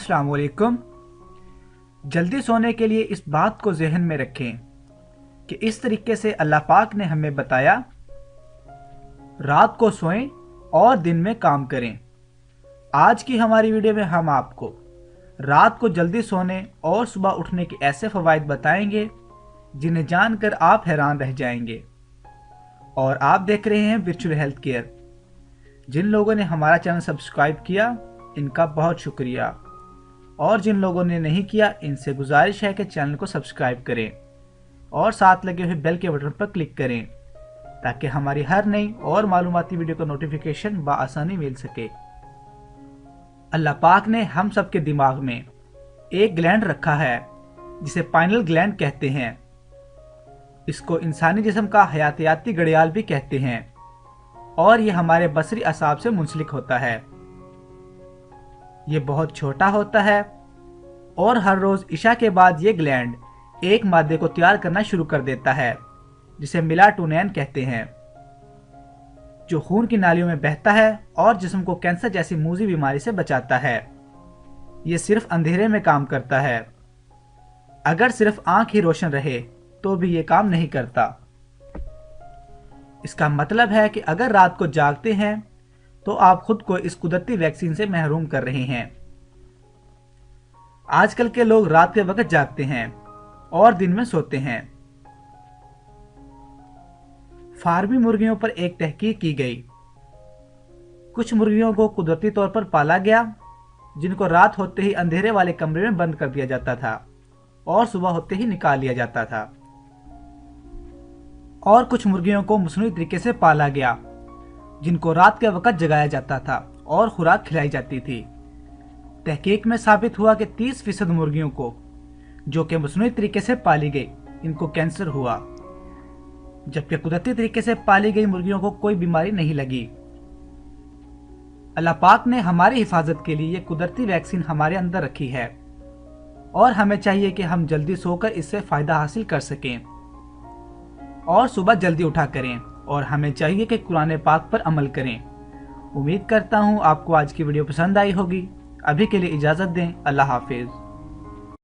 अस्सलाम वालेकुम। जल्दी सोने के लिए इस बात को जहन में रखें कि इस तरीके से अल्लाह पाक ने हमें बताया, रात को सोएं और दिन में काम करें। आज की हमारी वीडियो में हम आपको रात को जल्दी सोने और सुबह उठने के ऐसे फ़वाइद बताएंगे जिन्हें जानकर आप हैरान रह जाएंगे। और आप देख रहे हैं वर्चुअल हेल्थ केयर। जिन लोगों ने हमारा चैनल सब्सक्राइब किया इनका बहुत शुक्रिया, और जिन लोगों ने नहीं किया इनसे गुजारिश है कि चैनल को सब्सक्राइब करें और साथ लगे हुए बेल के बटन पर क्लिक करें ताकि हमारी हर नई और मालूमाती वीडियो का नोटिफिकेशन बआसानी मिल सके। अल्लाह पाक ने हम सब के दिमाग में एक ग्लैंड रखा है जिसे पाइनल ग्लैंड कहते हैं। इसको इंसानी जिस्म का हयातियाती घड़ियाल भी कहते हैं और ये हमारे बसरी असाब से मुंसलिक होता है। ये बहुत छोटा होता है और हर रोज इशा के बाद ये ग्लैंड एक मादे को तैयार करना शुरू कर देता है जिसे मेलाटोनिन कहते हैं, जो खून की नालियों में बहता है और जिस्म को कैंसर जैसी मूजी बीमारी से बचाता है। ये सिर्फ अंधेरे में काम करता है। अगर सिर्फ आंख ही रोशन रहे तो भी ये काम नहीं करता। इसका मतलब है कि अगर रात को जागते हैं तो आप खुद को इस कुदरती वैक्सीन से महरूम कर रहे हैं। आजकल के लोग रात के वक्त जागते हैं और दिन में सोते हैं। फार्मी मुर्गियों पर एक तहकीक की गई। कुछ मुर्गियों को कुदरती तौर पर पाला गया जिनको रात होते ही अंधेरे वाले कमरे में बंद कर दिया जाता था और सुबह होते ही निकाल लिया जाता था। और कुछ मुर्गियों को मसनूई तरीके से पाला गया जिनको रात के वक्त जगाया जाता था और खुराक खिलाई जाती थी। तहकीक में साबित हुआ कि 30% मुर्गियों को जो कि मसनूई तरीके से पाली गई इनको कैंसर हुआ, जबकि कुदरती तरीके से पाली गई मुर्गियों को कोई बीमारी नहीं लगी। अल्लाह पाक ने हमारी हिफाजत के लिए ये कुदरती वैक्सीन हमारे अंदर रखी है और हमें चाहिए कि हम जल्दी सोकर इससे फायदा हासिल कर सकें और सुबह जल्दी उठा करें, और हमें चाहिए कि कुरान पाक पर अमल करें। उम्मीद करता हूँ आपको आज की वीडियो पसंद आई होगी। अभी के लिए इजाज़त दें। अल्लाह हाफिज़।